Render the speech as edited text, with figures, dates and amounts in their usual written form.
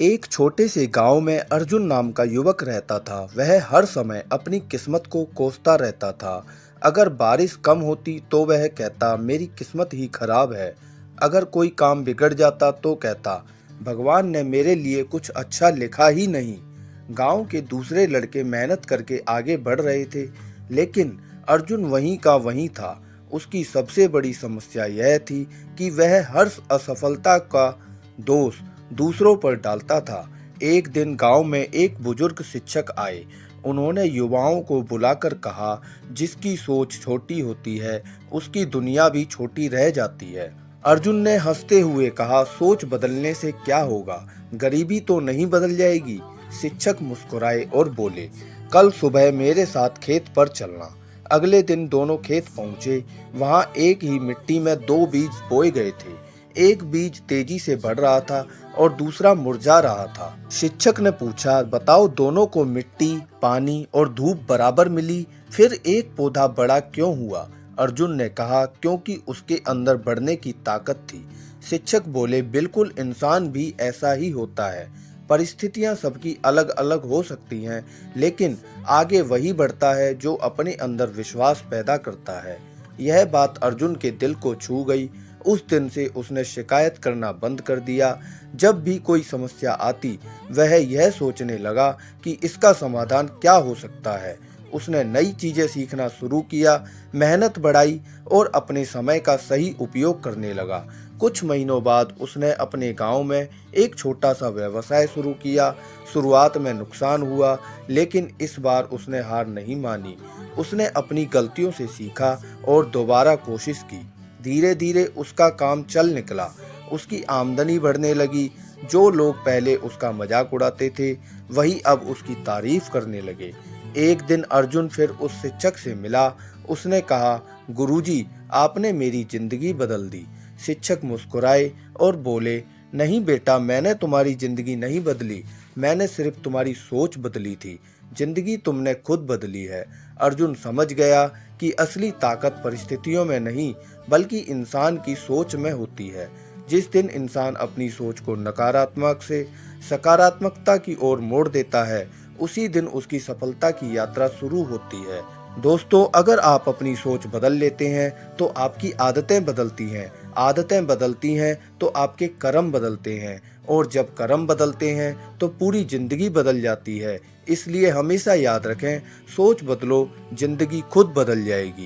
एक छोटे से गांव में अर्जुन नाम का युवक रहता था। वह हर समय अपनी किस्मत को कोसता रहता था। अगर बारिश कम होती तो वह कहता मेरी किस्मत ही खराब है। अगर कोई काम बिगड़ जाता तो कहता भगवान ने मेरे लिए कुछ अच्छा लिखा ही नहीं। गांव के दूसरे लड़के मेहनत करके आगे बढ़ रहे थे, लेकिन अर्जुन वहीं का वहीं था। उसकी सबसे बड़ी समस्या यह थी कि वह हर असफलता का दोष दूसरों पर डालता था। एक दिन गांव में एक बुजुर्ग शिक्षक आए। उन्होंने युवाओं को बुलाकर कहा, जिसकी सोच छोटी होती है उसकी दुनिया भी छोटी रह जाती है। अर्जुन ने हंसते हुए कहा, सोच बदलने से क्या होगा, गरीबी तो नहीं बदल जाएगी। शिक्षक मुस्कुराए और बोले, कल सुबह मेरे साथ खेत पर चलना। अगले दिन दोनों खेत पहुंचे। वहां एक ही मिट्टी में दो बीज बोए गए थे। एक बीज तेजी से बढ़ रहा था और दूसरा मुरझा रहा था। शिक्षक ने पूछा, बताओ दोनों को मिट्टी, पानी और धूप बराबर मिली, फिर एक पौधा बड़ा क्यों हुआ? अर्जुन ने कहा, क्योंकि उसके अंदर बढ़ने की ताकत थी। शिक्षक बोले, बिल्कुल, इंसान भी ऐसा ही होता है। परिस्थितियां सबकी अलग अलग हो सकती हैं, लेकिन आगे वही बढ़ता है जो अपने अंदर विश्वास पैदा करता है। यह बात अर्जुन के दिल को छू गई। उस दिन से उसने शिकायत करना बंद कर दिया। जब भी कोई समस्या आती, वह यह सोचने लगा कि इसका समाधान क्या हो सकता है। उसने नई चीजें सीखना शुरू किया, मेहनत बढ़ाई और अपने समय का सही उपयोग करने लगा। कुछ महीनों बाद उसने अपने गांव में एक छोटा सा व्यवसाय शुरू किया। शुरुआत में नुकसान हुआ, लेकिन इस बार उसने हार नहीं मानी। उसने अपनी गलतियों से सीखा और दोबारा कोशिश की। धीरे धीरे उसका काम चल निकला। उसकी आमदनी बढ़ने लगी। जो लोग पहले उसका मजाक उड़ाते थे, वही अब उसकी तारीफ करने लगे। एक दिन अर्जुन फिर उस शिक्षक से मिला। उसने कहा, गुरुजी, आपने मेरी जिंदगी बदल दी। शिक्षक मुस्कुराए और बोले, नहीं बेटा, मैंने तुम्हारी जिंदगी नहीं बदली, मैंने सिर्फ तुम्हारी सोच बदली थी। जिंदगी तुमने खुद बदली है। अर्जुन समझ गया कि असली ताकत परिस्थितियों में नहीं, बल्कि इंसान की सोच में होती है। जिस दिन इंसान अपनी सोच को नकारात्मक से सकारात्मकता की ओर मोड़ देता है, उसी दिन उसकी सफलता की यात्रा शुरू होती है। दोस्तों, अगर आप अपनी सोच बदल लेते हैं तो आपकी आदतें बदलती हैं, आदतें बदलती हैं तो आपके कर्म बदलते हैं, और जब कर्म बदलते हैं तो पूरी जिंदगी बदल जाती है। इसलिए हमेशा याद रखें, सोच बदलो, जिंदगी खुद बदल जाएगी।